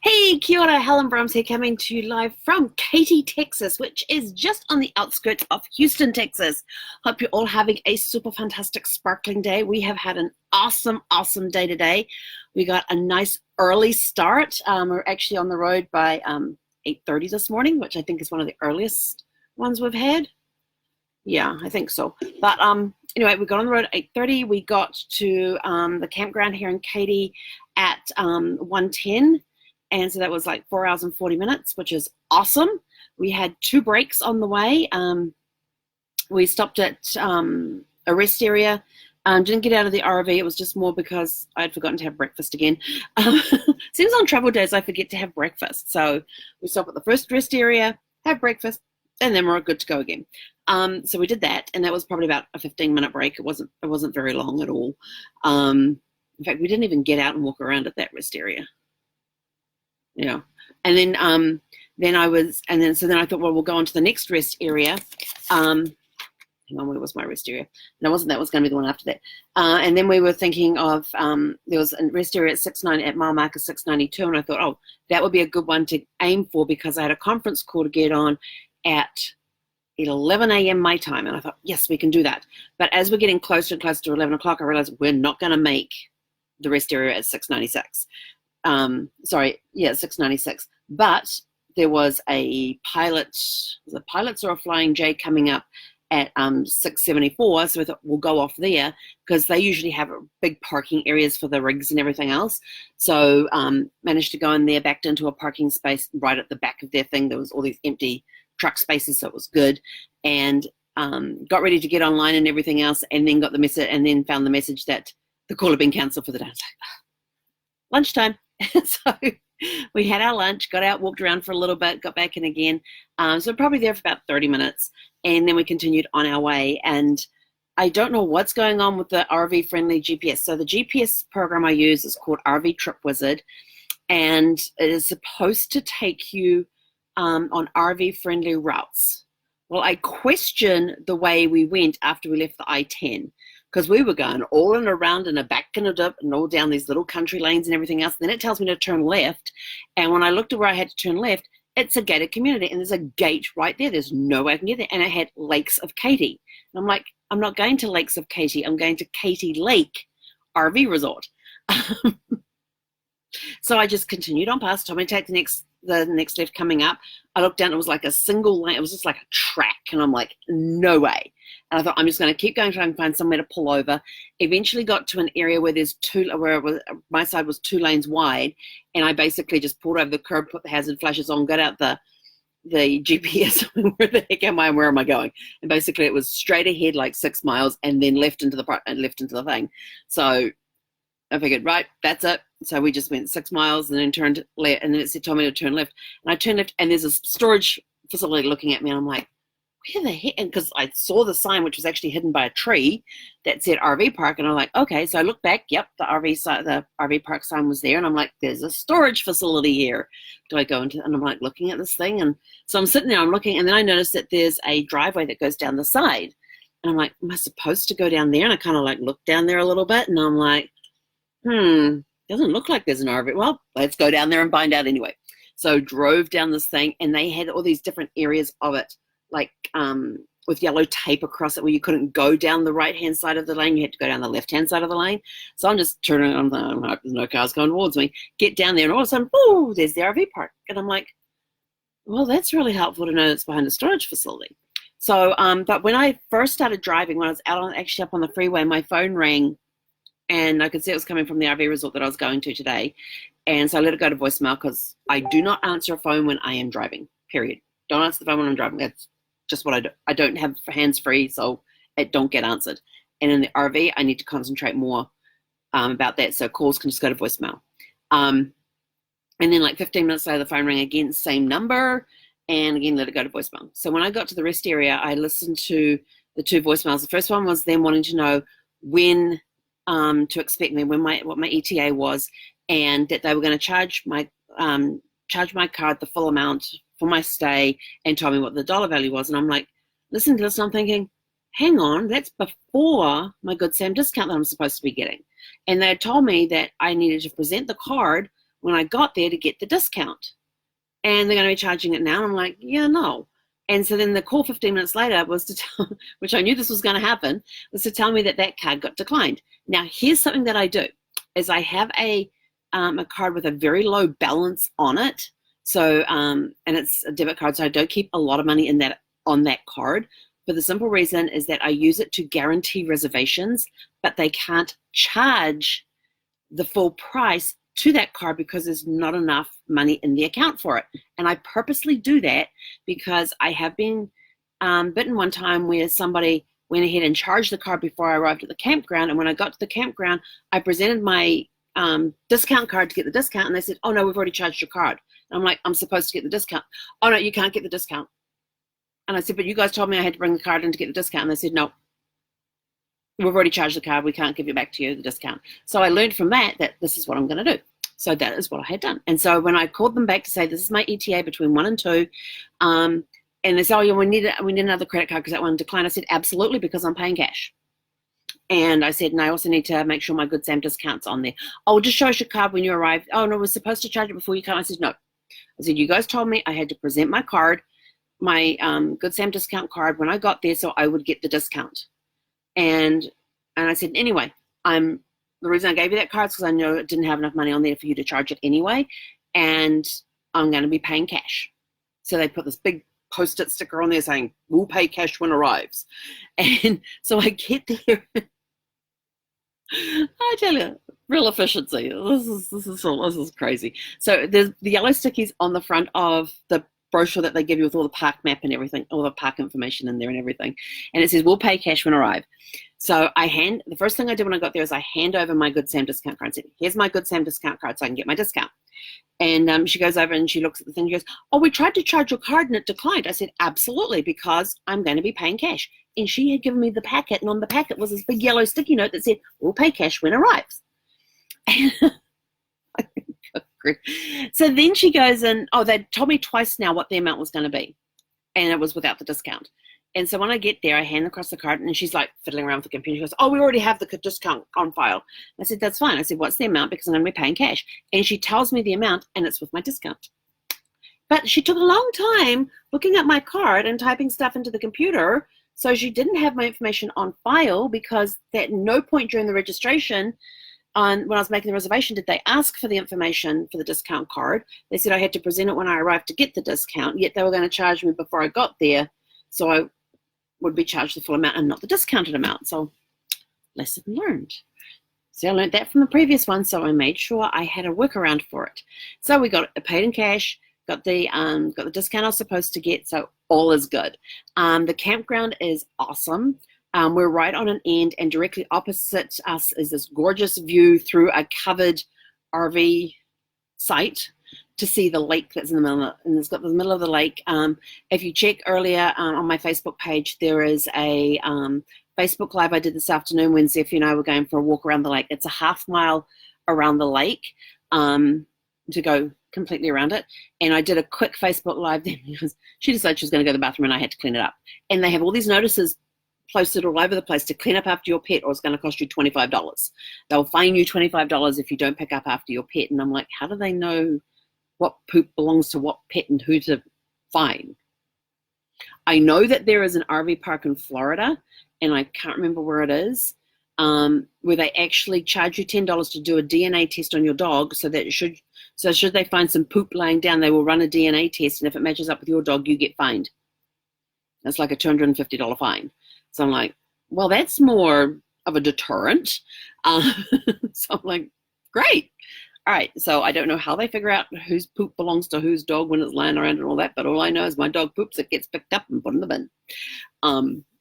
Hey, kia ora, Helen Brahms here, coming to you live from Katy, Texas, which is just on the outskirts of Houston, Texas. Hope you're all having a super fantastic, sparkling day. We have had an awesome day today. We got a nice early start. We're actually on the road by 8:30 this morning, which I think is one of the earliest ones we've had. Yeah, I think so. But anyway, we got on the road at 8:30. We got to the campground here in Katy at 1:10. And so that was like 4 hours and 40 minutes, which is awesome. We had 2 breaks on the way. We stopped at a rest area. Didn't get out of the RV. It was just more because I'd forgotten to have breakfast again. Seems on travel days I forget to have breakfast. So we stopped at the first rest area, have breakfast, and then we're good to go again. So we did that, and that was probably about a 15-minute break. It wasn't very long at all. In fact, we didn't even get out and walk around at that rest area. Yeah, and then then I thought, well, we'll go on to the next rest area. Hang on, where was my rest area? No, that was going to be the one after that. And then we were thinking of there was a rest area at mile marker 692, and I thought, oh, that would be a good one to aim for because I had a conference call to get on at 11 a.m. my time, and I thought, yes, we can do that. But as we're getting closer and closer to 11 o'clock, I realized we're not going to make the rest area at 696. 696. But there was a pilots or a Flying J coming up at 674, so we thought we'll go off there because they usually have big parking areas for the rigs and everything else. So managed to go in there, backed into a parking space right at the back of their thing. There was all these empty truck spaces, so it was good. And got ready to get online and everything else, and then got the message, and then found the message that the call had been cancelled for the day. I was like, lunchtime. So we had our lunch, got out, walked around for a little bit, got back in again. So probably there for about 30 minutes. And then we continued on our way. And I don't know what's going on with the RV-friendly GPS. So the GPS program I use is called RV Trip Wizard. And it is supposed to take you on RV-friendly routes. Well, I question the way we went after we left the I-10. Because we were going all in around and a back and a dip and all down these little country lanes and everything else. And then it tells me to turn left. And when I looked at where I had to turn left, it's a gated community. And there's a gate right there. There's no way I can get there. And it had Lakes of Katy. And I'm like, I'm not going to Lakes of Katy. I'm going to Katy Lake RV Resort. So I just continued on past. Told me to take the next left coming up. I looked down. It was like a single lane. It was just like a track. And I'm like, no way. And I thought, I'm just going to keep going, trying to find somewhere to pull over. Eventually got to an area where my side was 2 lanes wide. And I basically just pulled over the curb, put the hazard flashes on, got out the GPS. Where the heck am I and where am I going? And basically it was straight ahead like 6 miles and then left into the thing. So I figured, right, that's it. So we just went 6 miles and then turned left, and then it told me to turn left. And I turned left, and there's a storage facility looking at me, and I'm like, where the heck? And because I saw the sign, which was actually hidden by a tree, that said RV park, and I'm like, okay. So I looked back. Yep, the RV park sign was there, and I'm like, there's a storage facility here. Do I go into? And I'm like looking at this thing, and so I'm sitting there, I'm looking, and then I noticed that there's a driveway that goes down the side, and I'm like, am I supposed to go down there? And I kind of like looked down there a little bit, and I'm like, doesn't look like there's an RV. Well, let's go down there and find out anyway. So drove down this thing, and they had all these different areas of it, like with yellow tape across it where you couldn't go down the right-hand side of the lane. You had to go down the left-hand side of the lane. So I'm just turning on, there's no cars going towards me. Get down there, and all of a sudden, oh, there's the RV park. And I'm like, well, that's really helpful to know it's behind a storage facility. So, but when I first started driving, when I was actually up on the freeway, my phone rang, and I could see it was coming from the RV resort that I was going to today. And so I let it go to voicemail because I do not answer a phone when I am driving, period. Don't answer the phone when I'm driving. That's just what I do. I don't have hands-free, so it don't get answered. And in the RV, I need to concentrate more about that, so calls can just go to voicemail. And then like 15 minutes later, the phone rang again, same number, and again, let it go to voicemail. So when I got to the rest area, I listened to the 2 voicemails. The first one was them wanting to know when to expect me, what my ETA was, and that they were going to charge my card the full amount for my stay, and told me what the dollar value was. And I'm like, listen to this, and I'm thinking, hang on, that's before my Good Sam discount that I'm supposed to be getting. And they had told me that I needed to present the card when I got there to get the discount. And they're going to be charging it now. And I'm like, yeah, no. And so then the call 15 minutes later was to tell, which I knew this was going to happen, was to tell me that that card got declined. Now, here's something that I do, is I have a card with a very low balance on it. So, and it's a debit card, so I don't keep a lot of money in that on that card. For the simple reason is that I use it to guarantee reservations, but they can't charge the full price to that card because there's not enough money in the account for it. And I purposely do that because I have been bitten one time where somebody went ahead and charged the card before I arrived at the campground. And when I got to the campground, I presented my discount card to get the discount. And they said, oh, no, we've already charged your card. And I'm like, I'm supposed to get the discount. Oh, no, you can't get the discount. And I said, but you guys told me I had to bring the card in to get the discount. And they said, no, we've already charged the card. We can't give it back to you, the discount. So I learned from that this is what I'm going to do. So that is what I had done. And so when I called them back to say, this is my ETA between 1 and 2, and they said, oh, yeah, we need another credit card because that one declined. I said, absolutely, because I'm paying cash. And I said, and I also need to make sure my Good Sam discount's on there. Oh, just show us your card when you arrive. Oh, no, we're supposed to charge it before you come. I said, no. I said, you guys told me I had to present my card, my Good Sam discount card when I got there so I would get the discount. And I said, anyway, the reason I gave you that card is because I know it didn't have enough money on there for you to charge it anyway, and I'm going to be paying cash. So they put this big Post-it sticker on there saying, we'll pay cash when arrives. And so I get there. I tell you, real efficiency. This is crazy. So there's the yellow stickies on the front of the brochure that they give you with all the park map and everything, all the park information in there and everything. And it says, we'll pay cash when arrive. So the first thing I did when I got there is I hand over my Good Sam discount card and said, here's my Good Sam discount card so I can get my discount. And she goes over and she looks at the thing and goes, oh, we tried to charge your card and it declined. I said, absolutely, because I'm going to be paying cash. And she had given me the packet, and on the packet was this big yellow sticky note that said, we'll pay cash when arrives. So then she goes and, oh, they told me twice now what the amount was going to be. And it was without the discount. And so when I get there, I hand across the card, and she's like fiddling around with the computer. She goes, oh, we already have the discount on file. I said, that's fine. I said, what's the amount? Because I'm going to be paying cash. And she tells me the amount, and it's with my discount. But she took a long time looking at my card and typing stuff into the computer. So she didn't have my information on file, because at no point during the registration when I was making the reservation did they ask for the information for the discount card. They said I had to present it when I arrived to get the discount, yet they were going to charge me before I got there. So I would be charged the full amount and not the discounted amount. So lesson learned. So I learned that from the previous one, so I made sure I had a workaround for it. So we got it paid in cash, got the discount I was supposed to get, so all is good. The campground is awesome. We're right on an end, and directly opposite us is this gorgeous view through a covered RV site to see the lake that's in the middle of it. And it's got the middle of the lake. If you check earlier on my Facebook page, there is a Facebook Live I did this afternoon when Zephy and I were going for a walk around the lake. It's a half mile around the lake to go completely around it. And I did a quick Facebook Live then because she decided she was going to go to the bathroom and I had to clean it up. And they have all these notices posted all over the place to clean up after your pet, or it's going to cost you $25. They'll fine you $25 if you don't pick up after your pet. And I'm like, how do they know what poop belongs to what pet and who to fine? I know that there is an RV park in Florida, and I can't remember where it is, where they actually charge you $10 to do a DNA test on your dog, so should they find some poop laying down, they will run a DNA test, and if it matches up with your dog, you get fined. That's like a $250 fine. So I'm like, well, that's more of a deterrent. So I'm like, great. All right, so I don't know how they figure out whose poop belongs to whose dog when it's lying around and all that, but all I know is my dog poops, it gets picked up and put in the bin.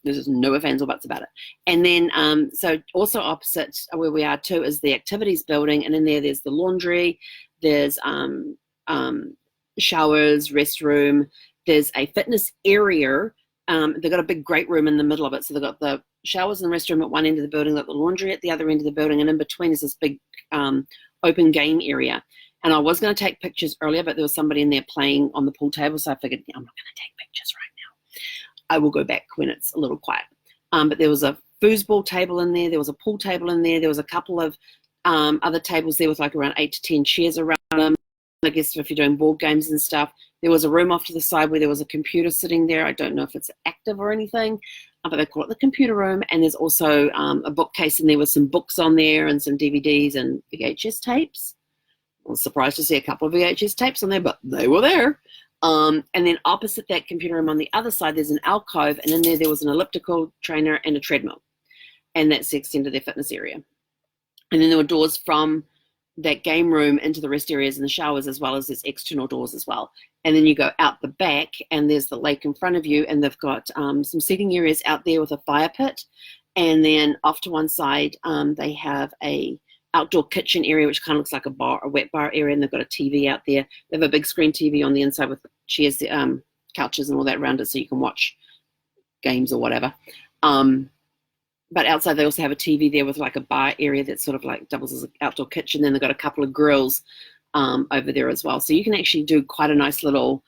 There's just no ifs, ands, or buts about it. And then, so also opposite where we are too is the activities building, and in there's the laundry, there's showers, restroom, there's a fitness area. They've got a big great room in the middle of it, so they've got the showers and the restroom at one end of the building, they've got the laundry at the other end of the building, and in between is this big open game area. And I was going to take pictures earlier, but there was somebody in there playing on the pool table, so I figured, I'm not going to take pictures right now. I will go back when it's a little quiet. But there was a foosball table in there, there was a pool table in there, there was a couple of other tables there with like around 8 to 10 chairs around. I guess if you're doing board games and stuff. There was a room off to the side where there was a computer sitting there. I don't know if it's active or anything, but they call it the computer room. And there's also a bookcase in there with some books on there and some DVDs and VHS tapes. I was surprised to see a couple of VHS tapes on there, but they were there. And then opposite that computer room on the other side, there's an alcove, and in there was an elliptical trainer and a treadmill. And that's the extent of their fitness area. And then there were doors from that game room into the rest areas and the showers, as well as there's external doors as well. And then you go out the back and there's the lake in front of you, and they've got some seating areas out there with a fire pit. And then off to one side, they have a outdoor kitchen area, which kind of looks like a bar, a wet bar area, and they've got a TV out there. They have a big screen TV on the inside with chairs, couches and all that around it, so you can watch games or whatever. But outside they also have a TV there with like a bar area that sort of like doubles as an outdoor kitchen. Then they've got a couple of grills over there as well. So you can actually do quite a nice little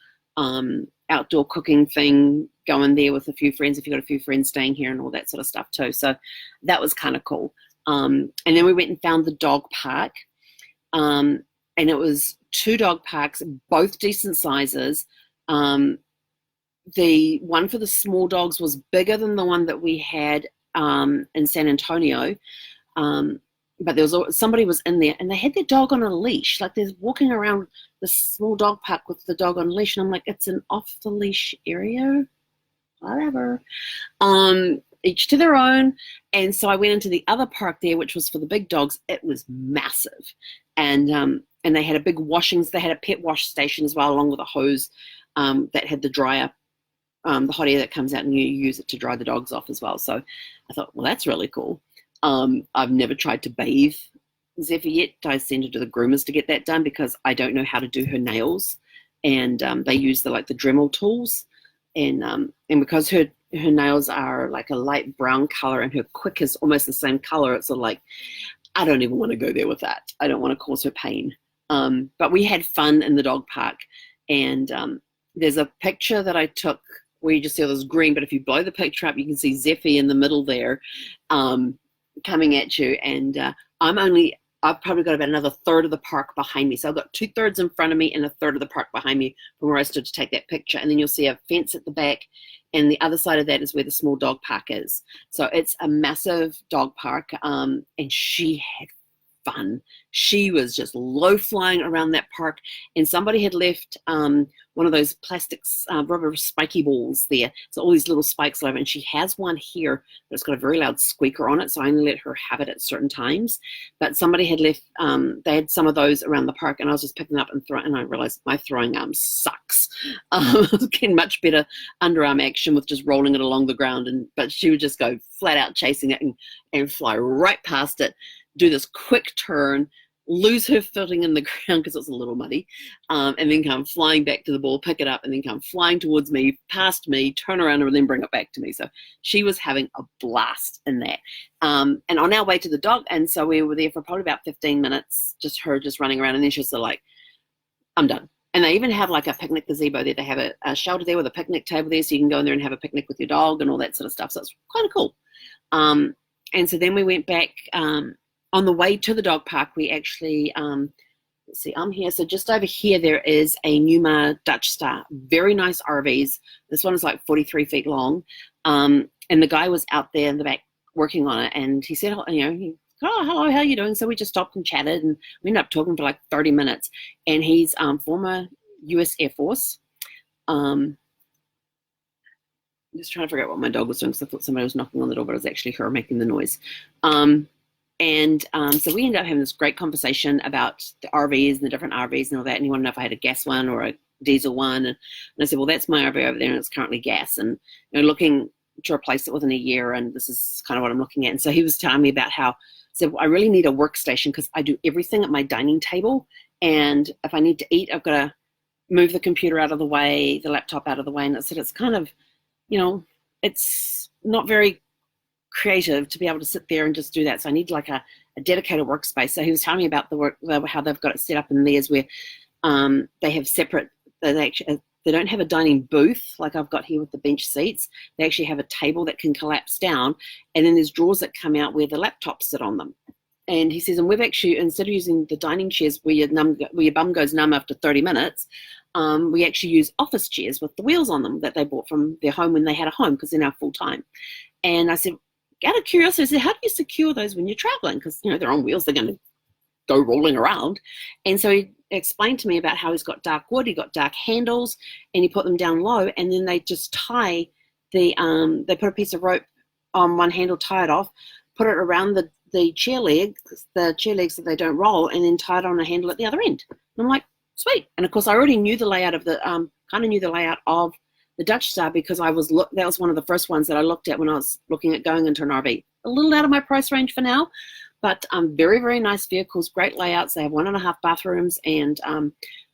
outdoor cooking thing going there with a few friends if you've got a few friends staying here and all that sort of stuff too. So that was kind of cool. And then we went and found the dog park. And it was 2 dog parks, both decent sizes. The one for the small dogs was bigger than the one that we had in San Antonio, but there was somebody was in there and they had their dog on a leash, like they're walking around the small dog park with the dog on a leash, and I'm like, it's an off the leash area, whatever. Each to their own. And so I went into the other park there, which was for the big dogs. It was massive, and they had a big they had a pet wash station as well, along with a hose that had the dryer. The hot air that comes out, and you use it to dry the dogs off as well. So I thought, well, that's really cool. I've never tried to bathe Zephyr yet. I sent her to the groomers to get that done because I don't know how to do her nails. And they use the Dremel tools. And because her nails are like a light brown color and her quick is almost the same color, it's sort of like, I don't even want to go there with that. I don't want to cause her pain. But we had fun in the dog park. And there's a picture that I took where you just see all this green, but if you blow the picture up, you can see Zephyr in the middle there coming at you. And I've probably got about another third of the park behind me. So I've got 2/3 in front of me and a third of the park behind me from where I stood to take that picture. And then you'll see a fence at the back, and the other side of that is where the small dog park is. So it's a massive dog park, and she had fun. She was just low flying around that park, and somebody had left one of those plastics rubber spiky balls there, so all these little spikes all over, and she has one here, but it's got a very loud squeaker on it, so I only let her have it at certain times. But somebody had left they had some of those around the park, and I was just picking up and throwing, and I realized my throwing arm sucks. I was getting much better underarm action with just rolling it along the ground, but she would just go flat out chasing it and fly right past it, do this quick turn, lose her footing in the ground because it's a little muddy, and then come flying back to the ball, pick it up, and then come flying towards me, past me, turn around, and then bring it back to me. So she was having a blast in that. And on our way to the dog, and so we were there for probably about 15 minutes, just her just running around, and then she was sort of like, I'm done. And they even have like a picnic gazebo there. They have a shelter there with a picnic table there, so you can go in there and have a picnic with your dog and all that sort of stuff. So it's kind of cool. And so then we went back. On the way to the dog park, we actually, let's see, I'm here. So just over here, there is a Numa Dutch Star. Very nice RVs. This one is like 43 feet long. And the guy was out there in the back working on it. And he said, oh, hello, how are you doing? So we just stopped and chatted. And we ended up talking for like 30 minutes. And he's former U.S. Air Force. I'm just trying to figure out what my dog was doing because I thought somebody was knocking on the door, but it was actually her making the noise. And so we ended up having this great conversation about the RVs and the different RVs and all that. And he wanted to know if I had a gas one or a diesel one. And I said, well, that's my RV over there, and it's currently gas. And looking to replace it within a year, and this is kind of what I'm looking at. And so he was telling me about how, well, I really need a workstation because I do everything at my dining table. And if I need to eat, I've got to move the computer out of the way, the laptop out of the way. And I said, it's kind of, it's not very creative to be able to sit there and just do that. So I need like a dedicated workspace. So he was telling me about how they've got it set up in theirs where they have separate, they don't have a dining booth like I've got here with the bench seats. They actually have a table that can collapse down, and then there's drawers that come out where the laptops sit on them. And he says, and we've actually, instead of using the dining chairs where your bum goes numb after 30 minutes, we actually use office chairs with the wheels on them that they bought from their home when they had a home, because they're now full time. And I said, out of curiosity, I said, how do you secure those when you're traveling? Because, they're on wheels, they're going to go rolling around. And so he explained to me about how he's got dark wood, he got dark handles, and he put them down low, and then they just tie they put a piece of rope on one handle, tie it off, put it around the chair legs so they don't roll, and then tie it on a handle at the other end. And I'm like, sweet. And of course, I already knew the layout of the Dutch Star, because that was one of the first ones that I looked at when I was looking at going into an RV. A little out of my price range for now, but very, very nice vehicles, great layouts. They have 1.5 bathrooms, and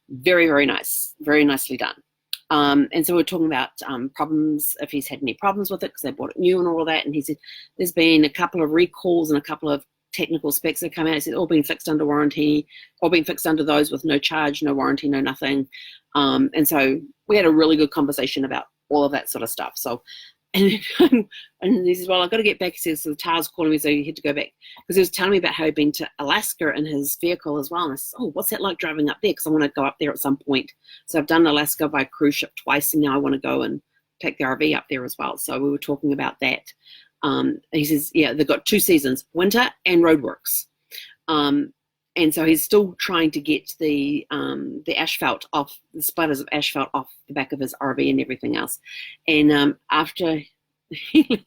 very, very nice, very nicely done. And so we're talking about problems, if he's had any problems with it, because they bought it new and all of that. And he said there's been a couple of recalls and a couple of technical specs that come out. He said all been fixed under warranty, all been fixed under those with no charge, no warranty, no nothing. And so we had a really good conversation about all of that sort of stuff. So, and he says, well, I've got to get back. He says, so the TAR's calling me, so he had to go back. Because he was telling me about how he'd been to Alaska in his vehicle as well. And I said, oh, what's that like driving up there? Because I want to go up there at some point. So I've done Alaska by cruise ship twice, and now I want to go and take the RV up there as well. So we were talking about that. He says, yeah, they've got 2 seasons, winter and roadworks. And so he's still trying to get the asphalt off, the splatters of asphalt off the back of his RV and everything else. And after he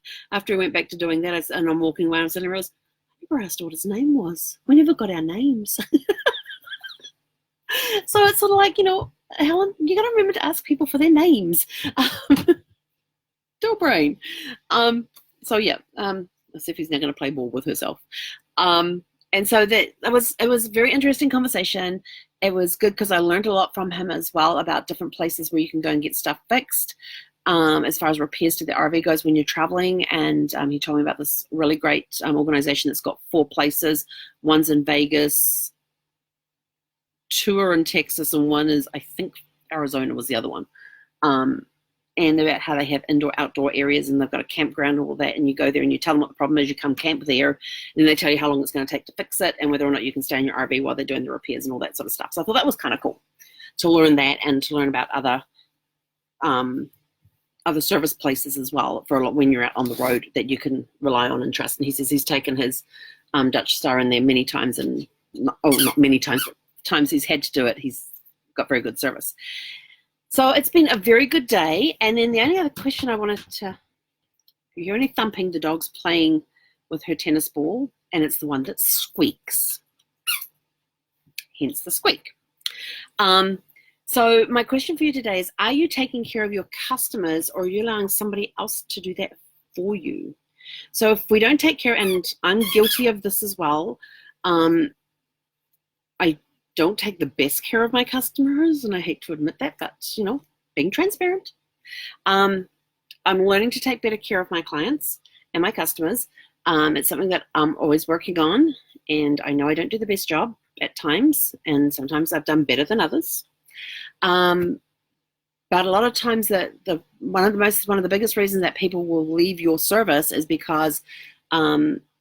went back to doing that, and I'm walking away, and suddenly I realized, I never asked what his name was. We never got our names. So it's sort of like, Helen, you got to remember to ask people for their names. Still brain. So yeah, Sophy's now going to play ball with herself. And so it was a very interesting conversation. It was good because I learned a lot from him as well about different places where you can go and get stuff fixed, as far as repairs to the RV goes when you're traveling. And he told me about this really great organization that's got 4 places. One's in Vegas, 2 are in Texas, and one is, I think, Arizona was the other one. And about how they have indoor-outdoor areas, and they've got a campground and all that, and you go there and you tell them what the problem is, you come camp there, and they tell you how long it's going to take to fix it, and whether or not you can stay in your RV while they're doing the repairs and all that sort of stuff. So I thought that was kind of cool to learn that, and to learn about other service places as well for when you're out on the road that you can rely on and trust. And he says he's taken his Dutch Star in there many times, and not many times, but times he's had to do it, he's got very good service. So it's been a very good day. And then the only other question I wanted to, you're only thumping, the dog's playing with her tennis ball, and it's the one that squeaks. Hence the squeak. So my question for you today is, are you taking care of your customers, or are you allowing somebody else to do that for you? So if we don't take care, and I'm guilty of this as well, I don't take the best care of my customers, and I hate to admit that, but being transparent. I'm learning to take better care of my clients and my customers. It's something that I'm always working on, and I know I don't do the best job at times, and sometimes I've done better than others. But a lot of times that one of the biggest reasons that people will leave your service is because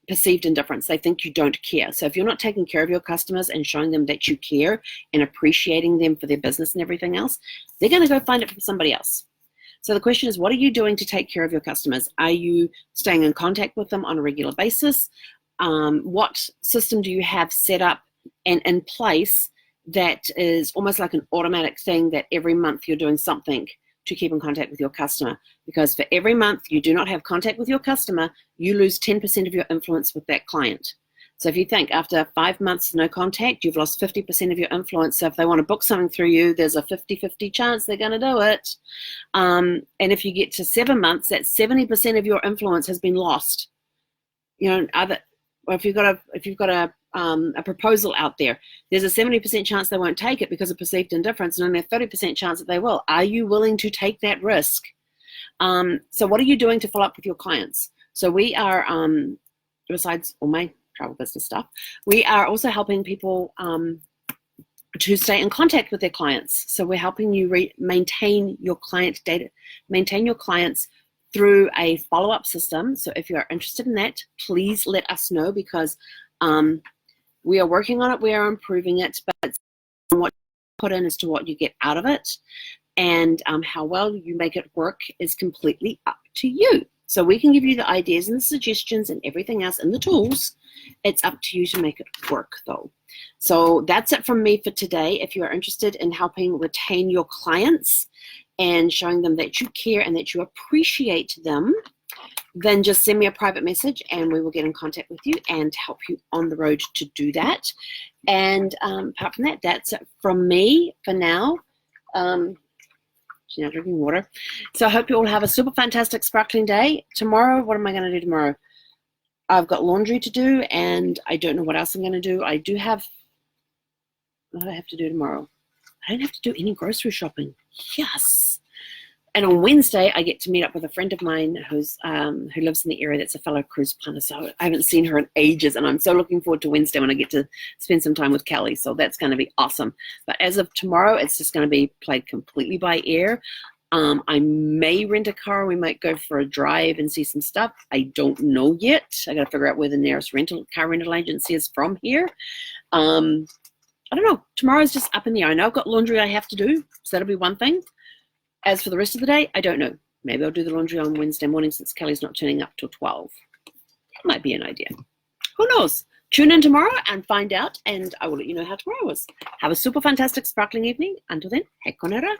perceived indifference. They think you don't care. So if you're not taking care of your customers and showing them that you care and appreciating them for their business and everything else, they're going to go find it from somebody else. So the question is, what are you doing to take care of your customers? Are you staying in contact with them on a regular basis? What system do you have set up and in place that is almost like an automatic thing, that every month you're doing something to keep in contact with your customer? Because for every month you do not have contact with your customer, you lose 10% of your influence with that client. So if you think after 5 months no contact, you've lost 50% of your influence. So if they want to book something through you, there's a 50-50 chance they're going to do it. And if you get to 7 months, that 70% of your influence has been lost. If you've got a proposal out there, there's a 70% chance they won't take it because of perceived indifference, and only a 30% chance that they will. Are you willing to take that risk? So what are you doing to follow up with your clients? So we are, besides all my travel business stuff, we are also helping people to stay in contact with their clients. So we're helping you maintain your client data, maintain your clients through a follow-up system. So if you are interested in that, please let us know, because We are working on it. We are improving it, but what you put in as to what you get out of it, and how well you make it work is completely up to you. So we can give you the ideas and the suggestions and everything else and the tools. It's up to you to make it work, though. So that's it from me for today. If you are interested in helping retain your clients and showing them that you care and that you appreciate them, then just send me a private message and we will get in contact with you and help you on the road to do that. And apart from that, that's it from me for now. She's now drinking water. So I hope you all have a super fantastic sparkling day. Tomorrow, what am I going to do tomorrow? I've got laundry to do and I don't know what else I'm going to do. I do have, what do I have to do tomorrow? I don't have to do any grocery shopping. Yes. And on Wednesday, I get to meet up with a friend of mine who lives in the area that's a fellow cruise planner. So I haven't seen her in ages, and I'm so looking forward to Wednesday when I get to spend some time with Kelly. So that's going to be awesome. But as of tomorrow, it's just going to be played completely by ear. I may rent a car. We might go for a drive and see some stuff. I don't know yet. I got to figure out where the nearest car rental agency is from here. I don't know. Tomorrow's just up in the air. I know I've got laundry I have to do, so that'll be one thing. As for the rest of the day, I don't know. Maybe I'll do the laundry on Wednesday morning since Kelly's not turning up till 12. That might be an idea. Who knows? Tune in tomorrow and find out, and I will let you know how tomorrow was. Have a super fantastic sparkling evening. Until then, he konera.